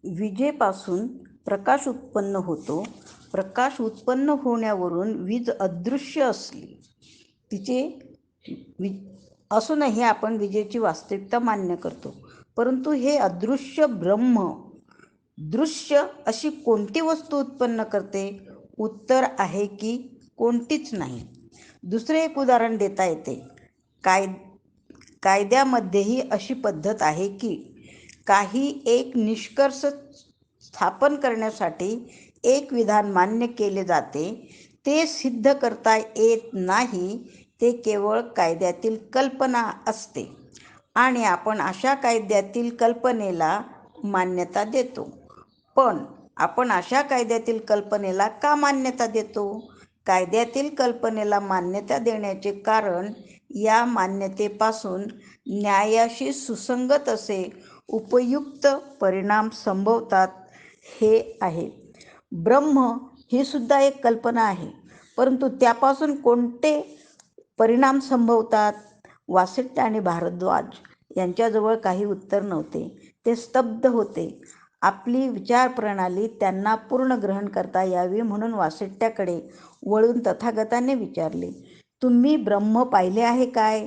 विजेपासून प्रकाश उत्पन्न होतो. प्रकाश उत्पन्न होण्यावरून वीज अदृश्य असली तिचे असूनही आपण विजेची वास्तविकता मान्य करतो. परंतु हे अदृश्य ब्रह्म दृश्य अशी कोणती वस्तू उत्पन्न करते? उत्तर आहे की कोणतीच नाही. दुसरे एक उदाहरण देता येते. कायद्यामध्येही अशी पद्धत आहे की काही एक निष्कर्ष स्थापन करण्यासाठी एक विधान मान्य केले जाते. ते सिद्ध करता येत नाही. ते केवळ कायद्यातील कल्पना असते आणि आपण अशा कायद्यातील कल्पनेला मान्यता देतो. पण आपण अशा कायद्यातील कल्पनेला का मान्यता देतो? कायद्यातील कल्पनेला मान्यता देण्याचे कारण या मान्यतेपासून न्यायाशी सुसंगत असे उपयुक्त परिणाम संभवतात हे आहे. ब्रह्म ही सुद्धा एक कल्पना आहे, परंतु त्यापासून कोणते परिणाम संभवतात? वासिष्ठ आणि भारद्वाज यांच्याजवळ काही उत्तर नव्हते. ते स्तब्ध होते. आपली विचारप्रणाली त्यांना पूर्ण ग्रहण करता यावी म्हणून वासिष्ठाकडे वळून तथागताने विचारले, तुम्ही ब्रह्म पाहिले आहे काय?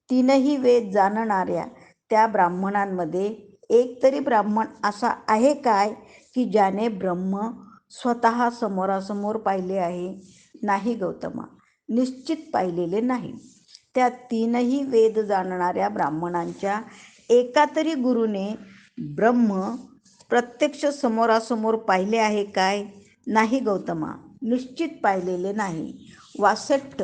तीनही वेद जाणणाऱ्या त्या ब्राह्मणांमध्ये एक तरी ब्राह्मण असा आहे काय की ज्याने ब्रह्म स्वतः समोरासमोर पाहिले आहे? नाही गौतमा, निश्चित पाहिलेले नाही. त्या तीनही वेद जाणणाऱ्या ब्राह्मणांच्या एका तरी गुरुने ब्रह्म प्रत्यक्ष समोरासमोर पाहिले आहे काय? नाही गौतमा, निश्चित पाहिलेले नाही. वासिष्ठ,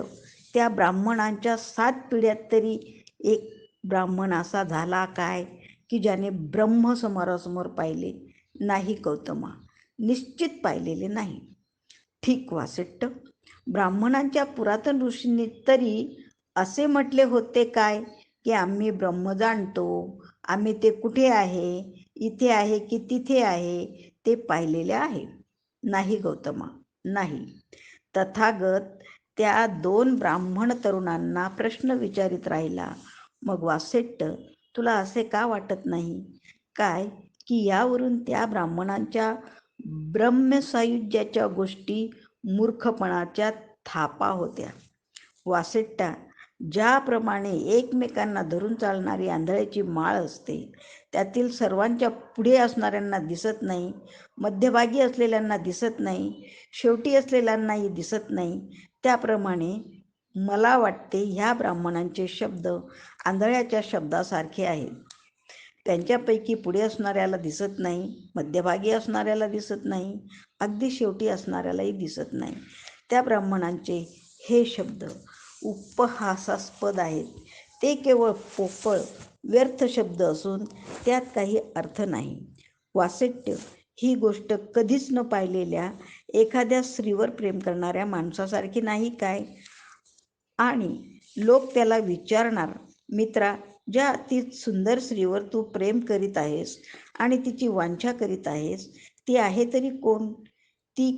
त्या ब्राह्मणांच्या 7 पिढ्यात तरी एक ब्राह्मण असा झाला काय की ज्याने ब्रह्म समोरासमोर पाहिले? नाही गौतमा, निश्चित पाहिलेले नाही. ठीक वासिष्ठ, ब्राह्मणांच्या पुरातन ऋषींनी तरी असे म्हटले होते काय की आम्ही ब्रह्म जाणतो, आम्ही ते कुठे आहे, इथे आहे की तिथे आहे, ते पाहिलेले आहे? नाही गौतमा, नाही. तथागत त्या 2 ब्राह्मण तरुणांना प्रश्न विचारित राहिला. मग वासिष्ठ, तुला असे का वाटत नाही काय की यावरून त्या ब्राह्मणांच्या ब्रह्मसायुज्याच्या गोष्टी मूर्खपणाच्या थापा होत्या? वासिष्ठा, ज्याप्रमाणे एकमेकांना धरून चालणारी आंधळ्याची माळ असते, त्यातील सर्वांच्या पुढे असणाऱ्यांना दिसत नाही, मध्यभागी असलेल्यांना दिसत नाही, शेवटी असलेल्यांनाही दिसत नाही, त्याप्रमाणे मला वाटते ह्या ब्राह्मणांचे शब्द आंधळ्याच्या शब्दासारखे आहेत. त्यांच्यापैकी पुढे असणाऱ्याला दिसत नाही, मध्यभागी असणाऱ्याला दिसत नाही, अगदी शेवटी असणाऱ्यालाही दिसत नाही. त्या ब्राह्मणांचे हे शब्द उपहासास्पद आहेत. ते केवळ पोकळ व्यर्थ शब्द असून त्यात काही अर्थ नाही. वासिष्ठ, ही गोष्ट कधीच न पाहिलेल्या एखाद्या स्त्रीवर प्रेम करणाऱ्या माणसासारखी नाही काय? आणि लोक त्याला विचारणार, मित्रा, ज्या अति सुंदर स्त्रीवर तू प्रेम करीत आहेस आणि तिची वांछा करीत आहेस, ती आहे तरी कोण? ती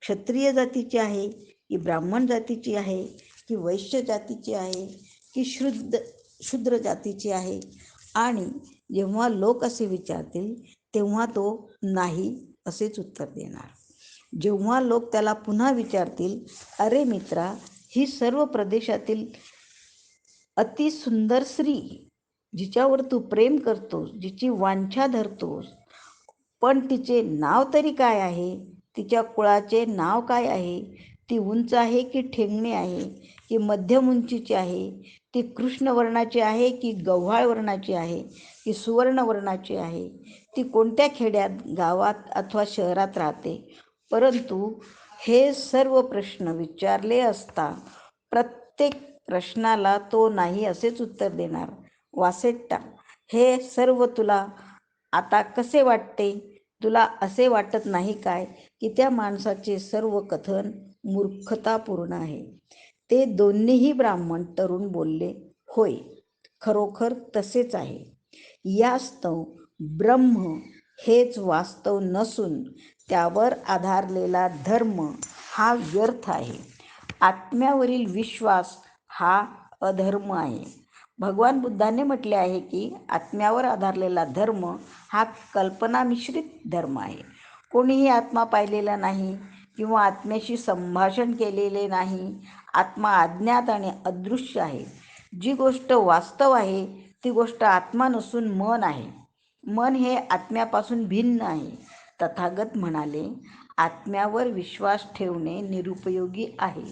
क्षत्रिय जातीची आहे की ब्राह्मण जातीची आहे की वैश्य जातीची आहे की शूद्र जातीची आहे? आणि जेव्हा लोक असे विचारतील तेव्हा तो नाही असेच उत्तर देणार. जेव्हा लोक त्याला पुन्हा विचारतील, अरे मित्रा, ही सर्व प्रदेशातील अति सुंदर स्त्री, जिच्यावर तू प्रेम करतोस, जिची वांछा धरतोस, पण तिचे नाव तरी काय आहे? तिच्या कुळाचे नाव काय आहे? ती उंच आहे की ठेंगणे आहे की मध्यम उंचीची आहे? ती कृष्ण वर्णाची आहे की गव्हाळ वर्णाची आहे की सुवर्ण वर्णाची आहे? ती कोणत्या खेड्यात, गावात अथवा शहरात राहते? परंतु हे सर्व प्रश्न विचारले असता प्रत्येक प्रश्नाला तो नाही असेच उत्तर देणार. वासिष्ठा, हे सर्व तुला आता कसे वाटते? तुला असे वाटत नाही काय की त्या माणसाचे सर्व कथन मूर्खतापूर्ण आहे? ते दोन्हीही ब्राह्मण तरुण बोलले, होय, खरोखर तसेच आहे. यास्तव ब्रह्म हेच वास्तव नसून त्यावर आधारलेला धर्म हा व्यर्थ आहे. आत्म्यावरील विश्वास हा अधर्म आहे. भगवान बुद्धाने म्हटले आहे की आत्म्यावर आधारलेला धर्म हा कल्पना मिश्रित धर्म आहे. कोणीही आत्मा पाहिलेला नाही किंवा आत्म्याशी संभाषण केलेले नाही. आत्मा अज्ञात आणि अदृश्य आहे. जी गोष्ट वास्तव आहे ती गोष्ट आत्मा नसून मन आहे. मन हे आत्म्यापासून भिन्न आहे. तथागत म्हणाले, आत्म्यावर विश्वास ठेवणे निरुपयोगी आहे.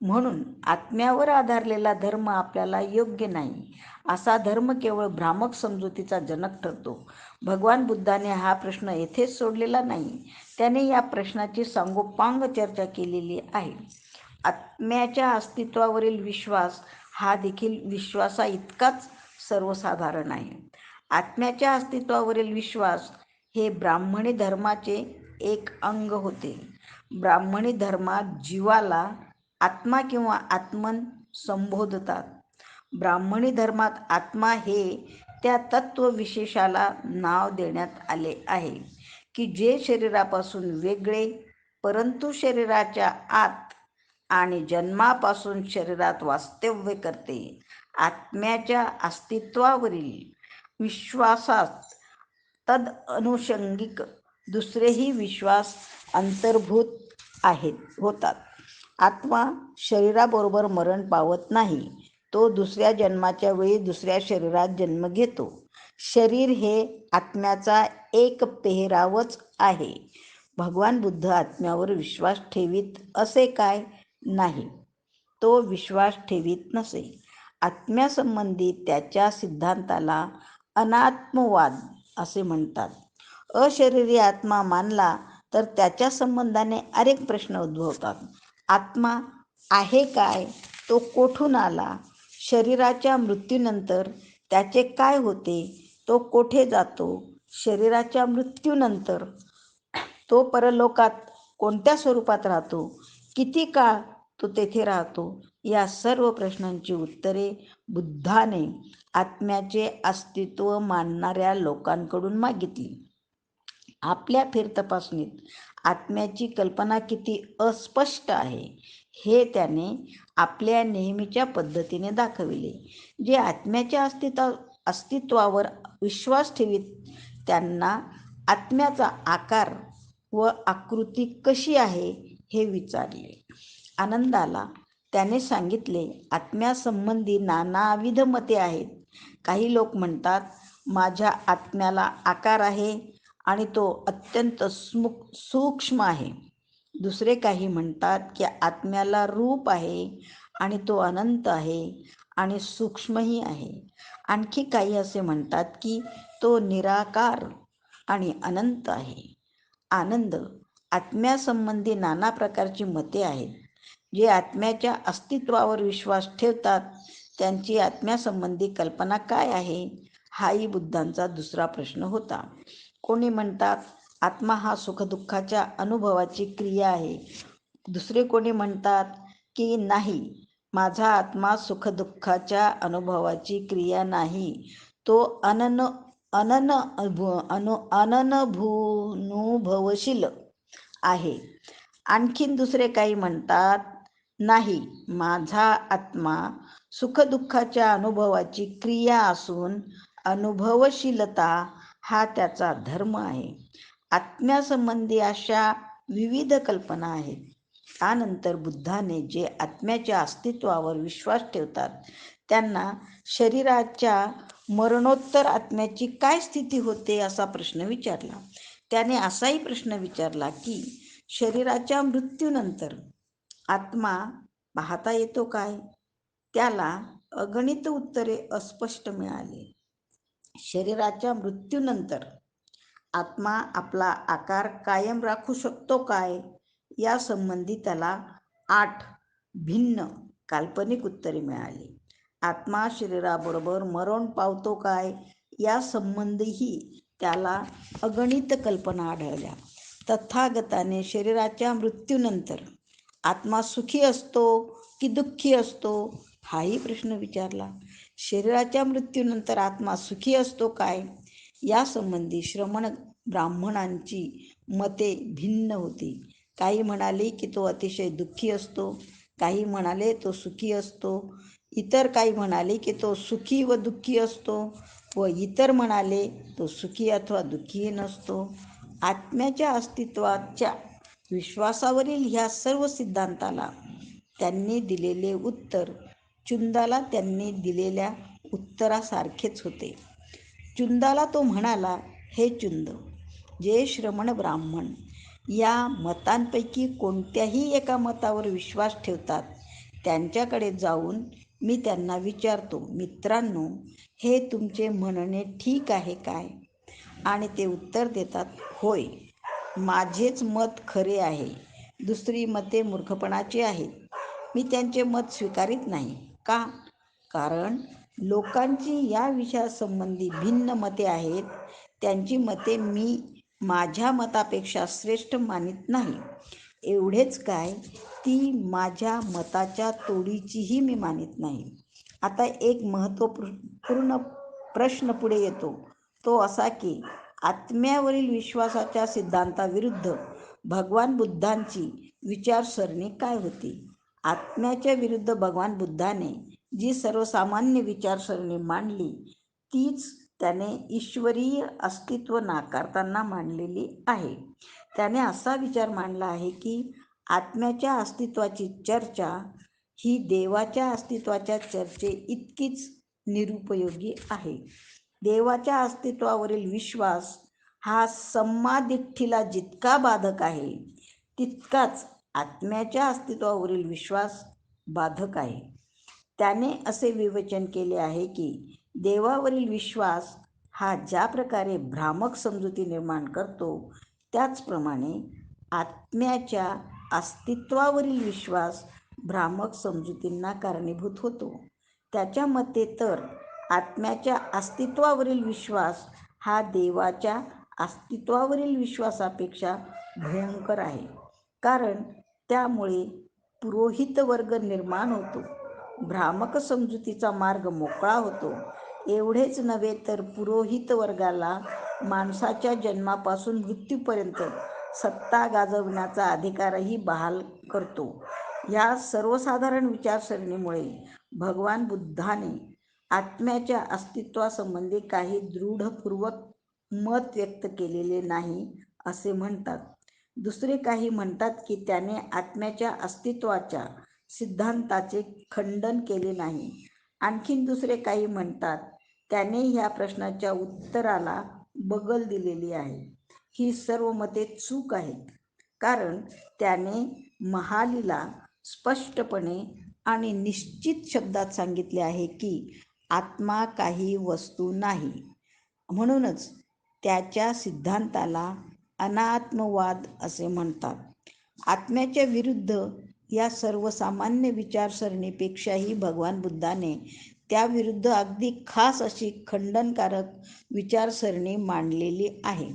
म्हणून आत्म्यावर आधारलेला धर्म आपल्याला योग्य नाही. असा धर्म केवळ भ्रामक समजुतीचा जनक ठरतो. भगवान बुद्धाने हा प्रश्न येथेच सोडलेला नाही. त्याने या प्रश्नाची सांगोपांग चर्चा केलेली आहे. आत्म्याच्या अस्तित्वावरील विश्वास हा देखील विश्वासा इतकाच सर्वसाधारण आहे. आत्म्याच्या अस्तित्वावरील विश्वास हे ब्राह्मणी धर्माचे एक अंग होते. ब्राह्मणी धर्मात जीवाला आत्मा किंवा आत्मन संबोधतात. ब्राह्मणी धर्मात आत्मा हे त्या तत्वविशेषाला नाव देण्यात आले आहे की जे शरीरापासून वेगळे परंतु शरीराच्या आत आणि जन्मापासून शरीरात वास्तव्य करते. आत्म्याच्या अस्तित्वावरील विश्वासात तद अनुषंगिक दुसरेही विश्वास अंतर्भूत होतात. आत्मा शरीराबरोबर मरण पावत नाही. तो दुसऱ्या जन्माच्या वेळी दुसऱ्या शरीरात जन्म घेतो. शरीर हे आत्म्याचा एक पेहरावच आहे. भगवान बुद्ध आत्म्यावर विश्वास ठेवीत असे काय? नाही, तो विश्वास ठेवीत नसे. आत्म्यासंबंधी त्याच्या सिद्धांताला अनात्मवाद असे म्हणतात. अशरीरी आत्मा मानला तर त्याच्या संबंधाने अनेक प्रश्न उद्भवतात. आत्मा आहे काय? तो कोठून आला? शरीराच्या मृत्यूनंतर त्याचे काय होते? तो कोठे जातो? शरीराच्या मृत्यूनंतर तो परलोकात कोणत्या स्वरूपात राहतो? किती काळ तो तेथे राहतो? या सर्व प्रश्नांची उत्तरे बुद्धाने आत्म्याचे अस्तित्व मानणाऱ्या लोकांकडून मागितली. आपल्या फेरतपासणीत आत्म्याची कल्पना किती अस्पष्ट आहे हे त्याने आपल्या नेहमीच्या पद्धतीने दाखविले. जे आत्म्याच्या अस्तित्वावर विश्वास ठेवीत त्यांना आत्म्याचा आकार व आकृती कशी आहे हे विचारले. आनंदाला त्याने सांगितले, आत्म्यासंबंधी नानाविध मते आहेत. काही लोक म्हणतात, माझ्या आत्म्याला आकार आहे आणि तो अत्यंत सूक्ष्म आहे. दुसरे काही म्हणतात की आत्म्याला रूप आहे आणि तो अनंत आहे आणि सूक्ष्मही आहे. आणखी काही असे म्हणतात की तो निराकार आणि अनंत आहे. आनंद, आत्म्यासंबंधी नाना प्रकारची मते आहेत. जे आत्म्याच्या अस्तित्वावर विश्वास ठेवतात त्यांची आत्म्यासंबंधी कल्पना काय आहे? हाही बुद्धांचा दुसरा प्रश्न होता. कोणी म्हणतात, आत्मा हा सुखदुःखाच्या अनुभवाची क्रिया आहे. दुसरे कोणी म्हणतात की नाही, माझा आत्मा सुखदुःखाच्या अनुभवाची क्रिया नाही, तो अननुभवशील आहे. आणखीन दुसरे काही म्हणतात, नाही, माझा आत्मा सुखदुःखाच्या अनुभवाची क्रिया असून अनुभवशीलता हा त्याचा धर्म आहे. आत्म्यासंबंधी अशा विविध कल्पना आहेत. त्यानंतर बुद्धाने जे आत्म्याच्या अस्तित्वावर विश्वास ठेवतात त्यांना शरीराच्या मरणोत्तर आत्म्याची काय स्थिती होते असा प्रश्न विचारला. त्याने असाही प्रश्न विचारला की शरीराच्या मृत्यूनंतर आत्मा पाहता येतो काय? त्याला अगणित उत्तरे अस्पष्ट मिळाली. शरीराच्या मृत्यूनंतर आत्मा आपला आकार कायम राखू शकतो काय? या संबंधी त्याला 8 भिन्न काल्पनिक उत्तरे मिळाली. आत्मा शरीराबरोबर मरण पावतो काय? या संबंधीही त्याला अगणित कल्पना आढळल्या. तथागताने शरीराच्या मृत्यूनंतर आत्मा सुखी असतो की दुःखी असतो हाही प्रश्न विचारला. शरीराच्या मृत्यूनंतर आत्मा सुखी असतो काय? यासंबंधी श्रमण ब्राह्मणांची मते भिन्न होती. काही म्हणाले की तो अतिशय दुःखी असतो, काही म्हणाले तो सुखी असतो. इतर काही म्हणाले की तो सुखी व दुःखी असतो, व इतर म्हणाले तो सुखी अथवा दुःखी नसतो. आत्म्याच्या अस्तित्वाच्या विश्वासावरील ह्या सर्व सिद्धांताला त्यांनी दिलेले उत्तर चुंदाला त्यांनी दिलेल्या उत्तरासारखेच होते. चुंदाला तो म्हणाला, हे चुंद, जे श्रमण ब्राह्मण या मतांपैकी कोणत्याही एका मतावर विश्वास ठेवतात, त्यांच्याकडे जाऊन मी त्यांना विचारतो, मित्रांनो, हे तुमचे म्हणणे ठीक आहे काय? आणि ते उत्तर देतात, होय, माझेच मत खरे आहे. दुसरी मते मूर्खपणाची आहेत. मी त्यांचे मत स्वीकारित नाही. का? कारण लोकांची या विषयासंबंधी भिन्न मते आहेत. त्यांची मते मी माझ्या मतापेक्षा श्रेष्ठ मानित नाही. एवढेच काय, ती माझ्या मताच्या तोडीचीही मी मानित नाही. आता एक महत्त्वपूर्ण प्रश्न पुढे येतो, तो असा की आत्म्यावरील विश्वासाच्या सिद्धांताविरुद्ध भगवान बुद्धांची विचारसरणी काय होती? आत्म्याच्या विरुद्ध भगवान बुद्धाने जी सर्वसामान्य विचारसरणी मांडली, तीच त्याने ईश्वरीय अस्तित्व नाकारताना मांडलेली आहे. त्याने असा विचार मांडला आहे की आत्म्याच्या अस्तित्वाची चर्चा ही देवाच्या अस्तित्वाच्या चर्चे इतकीच निरुपयोगी आहे. देवाच्या अस्तित्वावरील विश्वास हा सम्मादिठ्ठीला जितका बाधक आहे, तितकाच आत्म्याच्या अस्तित्वावरील विश्वास बाधक आहे. त्याने असे विवेचन केले आहे की देवावरील विश्वास हा ज्या प्रकारे भ्रामक समजुती निर्माण करतो, त्याचप्रमाणे आत्म्याच्या अस्तित्वावरील विश्वास भ्रामक समजुतींना कारणीभूत होतो. त्याच्या मते तर आत्म्याच्या अस्तित्वावरील विश्वास हा देवाच्या अस्तित्वावरील विश्वासापेक्षा भयंकर आहे. कारण त्यामुळे पुरोहित वर्ग निर्माण होतो, भ्रामक समजुतीचा मार्ग मोकळा होतो. एवढेच नव्हे तर पुरोहित वर्गाला माणसाच्या जन्मापासून मृत्यूपर्यंत सत्ता गाजवण्याचा अधिकारही बहाल करतो. या सर्वसाधारण विचारसरणीमुळे भगवान बुद्धाने आत्म्याच्या अस्तित्वासंबंधी काही दृढपूर्वक मत व्यक्त केलेले नाही असे म्हणतात. दुसरे काही म्हणतात की त्याने आत्म्याच्या अस्तित्वाच्या सिद्धांताचे खंडन केले नाही. आणखीन दुसरे काही म्हणतात त्याने ह्या प्रश्नाच्या उत्तराला बगल दिलेली आहे. ही सर्व मते चूक आहेत, कारण त्याने महालीला स्पष्टपणे आणि निश्चित शब्दात सांगितले आहे की आत्मा काही वस्तू नाही. म्हणूनच त्याच्या सिद्धांताला अनात्मवाद असे म्हणतात. आत्म्याच्या विरुद्ध या सर्वसामान्य विचारसरणीपेक्षाही भगवान बुद्धाने त्याविरुद्ध अगदी खास अशी खंडनकारक विचारसरणी मांडलेली आहे.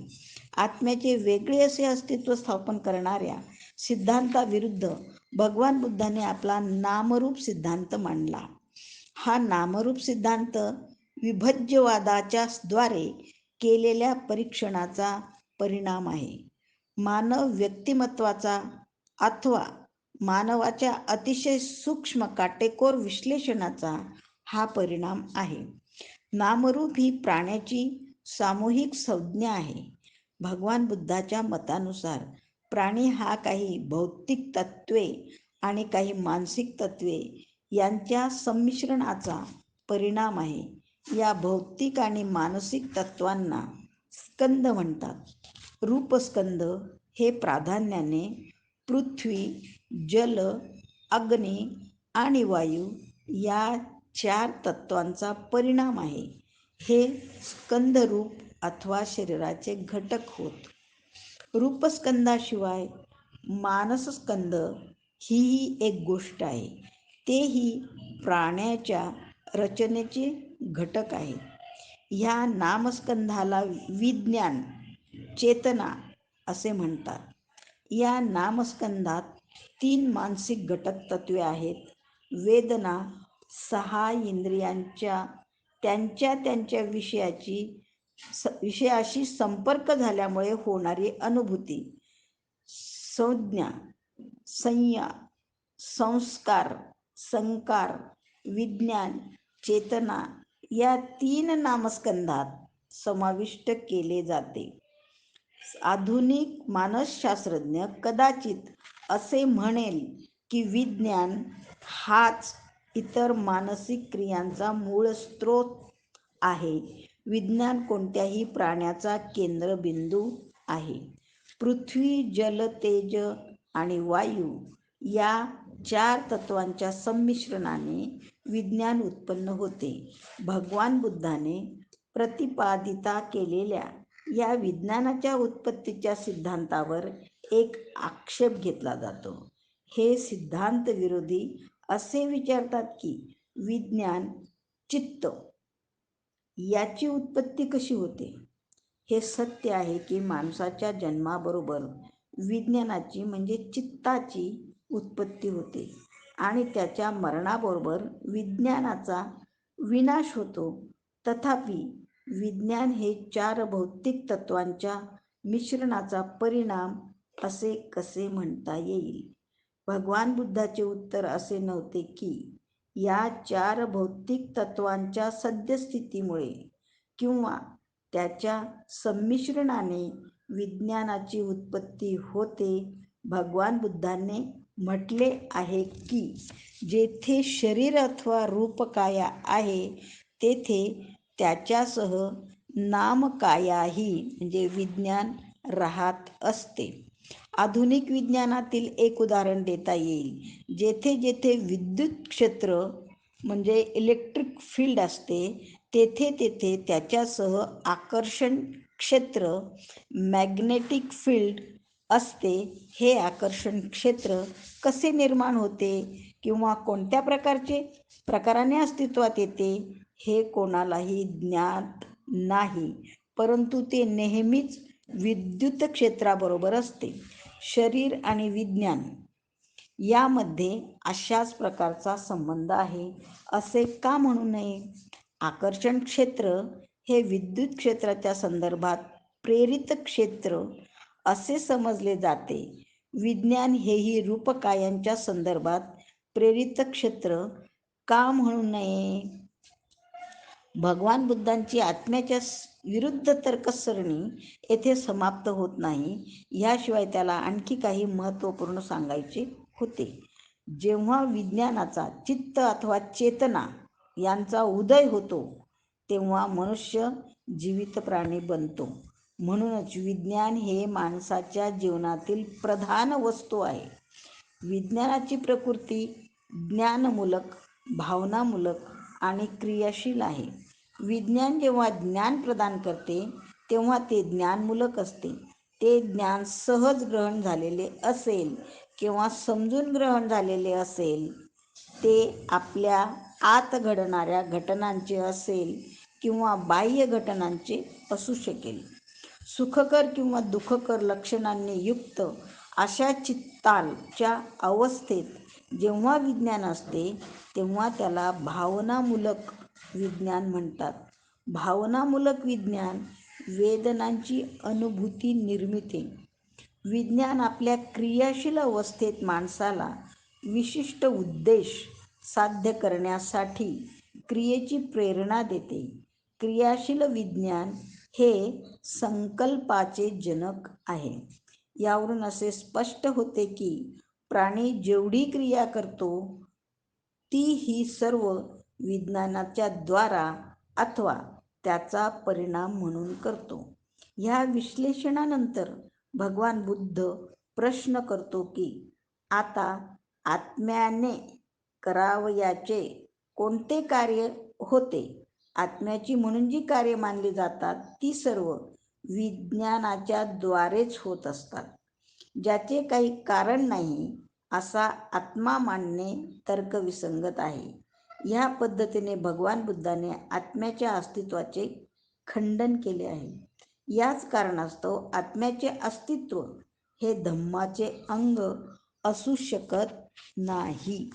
आत्म्याचे वेगळे असे अस्तित्व स्थापन करणाऱ्या सिद्धांताविरुद्ध भगवान बुद्धाने आपला नामरूप सिद्धांत मांडला. हा नामरूप सिद्धांत विभज्यवादाच्या द्वारे केलेल्या परीक्षणाचा परिणाम आहे. मानव व्यक्तिमत्वाचा अथवा मानवाच्या अतिशय सूक्ष्म काटेकोर विश्लेषणाचा हा परिणाम आहे. नामरूप ही प्राण्याची सामूहिक संज्ञा आहे. भगवान बुद्धाच्या मतानुसार प्राणी हा काही भौतिक तत्वे आणि काही मानसिक तत्वे यांच्या संमिश्रणाचा परिणाम आहे. या भौतिक आणि मानसिक तत्वांना स्कंद म्हणतात. रूपस्कंद हे प्राधान्याने पृथ्वी, जल, अग्नी आणि वायू या 4 तत्वांचा परिणाम आहे. हे स्कंदरूप अथवा शरीराचे घटक होत. रूपस्कंदाशिवाय मानसस्कंद हीही एक गोष्ट आहे. तेही प्राण्याच्या रचनेचे घटक आहे. ह्या नामस्कंधाला विज्ञान, चेतना असे म्हणतात. या नामस्कंधात 3 मानसिक घटक तत्वे आहेत: वेदना, 6 इंद्रियांच्या त्यांच्या विषयाशी संपर्क झाल्यामुळे होणारी अनुभूती, संज्ञा, संज्ञा, संस्कार, संकार विज्ञान, चेतना या 3 नामस्कंधात समाविष्ट केले जाते. आधुनिक मानसशास्त्रज्ञ कदाचित असे म्हणेल की विज्ञान हाच इतर मानसिक क्रियांचा मूळ स्रोत आहे. विज्ञान कोणत्याही प्राण्याचा केंद्रबिंदू आहे. पृथ्वी, जल, तेज आणि वायू या 4 तत्वांच्या संमिश्रणाने विज्ञान उत्पन्न होते. भगवान बुद्धाने प्रतिपादित केलेल्या या विज्ञानाच्या उत्पत्तीच्या सिद्धांतावर एक आक्षेप घेतला जातो. हे सिद्धांत विरोधी असे विचारतात की विज्ञान, चित्त याची उत्पत्ती कशी होते. हे सत्य आहे की माणसाच्या जन्माबरोबर विज्ञानाची म्हणजे चित्ताची उत्पत्ती होते आणि त्याच्या मरणाबरोबर विज्ञानाचा विनाश होतो. तथापि विज्ञान हे 4 भौतिक तत्वांच्या मिश्रणाचा परिणाम असे कसे म्हणता येईल. भगवान बुद्धाचे उत्तर असे नव्हते की या 4 भौतिक तत्वांच्या सद्यस्थितीमुळे किंवा त्याच्या संमिश्रणाने विज्ञानाची उत्पत्ती होते. भगवान बुद्धाने म्हटले आहे की जेथे शरीर अथवा रूपकाया आहे तेथे त्याच्यासह नामकायाही म्हणजे विज्ञान राहत असते. आधुनिक विज्ञानातील एक उदाहरण देता येईल. जेथे जेथे विद्युत क्षेत्र म्हणजे इलेक्ट्रिक फील्ड असते तेथे तेथे त्याच्यासह आकर्षण क्षेत्र मॅग्नेटिक फील्ड असते. हे आकर्षण क्षेत्र कसे निर्माण होते किंवा कोणत्या प्रकाराने अस्तित्वात येते हे कोणालाही ज्ञात नाही, परंतु ते नेहमीच विद्युत क्षेत्राबरोबर असते. शरीर आणि विज्ञान यामध्ये अशाच प्रकारचा संबंध आहे असे का म्हणू नये. आकर्षण क्षेत्र हे विद्युत क्षेत्राच्या संदर्भात प्रेरित क्षेत्र असे समजले जाते. विज्ञान हेही रूपकायांच्या संदर्भात प्रेरित क्षेत्र का म्हणू नये. भगवान बुद्धांची आत्म्याच्या विरुद्ध तर्कसरणी येथे समाप्त होत नाही. ह्याशिवाय त्याला आणखी काही महत्त्वपूर्ण सांगायचे होते. जेव्हा विज्ञानाचा चित्त अथवा चेतना यांचा उदय होतो तेव्हा मनुष्य जीवित प्राणी बनतो. म्हणूनच विज्ञान हे माणसाच्या जीवनातील प्रधान वस्तू आहे. विज्ञानाची प्रकृती ज्ञानमूलक, भावनामूलक आणि क्रियाशील आहे. विज्ञान जेव्हा ज्ञान प्रदान करते तेव्हा ते ज्ञानमूलक असते. ते ज्ञान सहज ग्रहण झालेले असेल किंवा समजून ग्रहण झालेले असेल, ते आपल्या आत घडणाऱ्या घटनांचे असेल किंवा बाह्य घटनांचे असू शकेल. सुखकर किंवा दुःखकर लक्षणांनी युक्त अशा चित्ताच्या अवस्थेत जेव्हा विज्ञान असते तेव्हा त्याला भावनामूलक विज्ञान म्हणतात. भावनामूलक विज्ञान वेदनांची अनुभूती निर्मिते. विज्ञान आपल्या क्रियाशील अवस्थेत माणसाला विशिष्ट उद्देश साध्य करण्यासाठी क्रियेची प्रेरणा देते. क्रियाशील विज्ञान हे संकल्पाचे जनक आहे. यावरून असे स्पष्ट होते की प्राणी जेवढी क्रिया करतो ती ही सर्व विज्ञानाच्या द्वारा अथवा त्याचा परिणाम म्हणून करतो. ह्या विश्लेषणानंतर भगवान बुद्ध प्रश्न करतो की आता आत्म्याने करावयाचे कोणते कार्य होते. आत्म्याची म्हणून जी कार्य मानली जातात ती सर्व विज्ञानाच्या द्वारेच होत असतात. ज्याचे काही कारण नाही असा आत्मा मानणे तर्कविसंगत आहे. ह्या पद्धतीने भगवान बुद्धाने आत्म्याच्या अस्तित्वाचे खंडन केले आहे. याच कारणास्तव आत्म्याचे अस्तित्व हे धम्माचे अंग असू शकत नाही.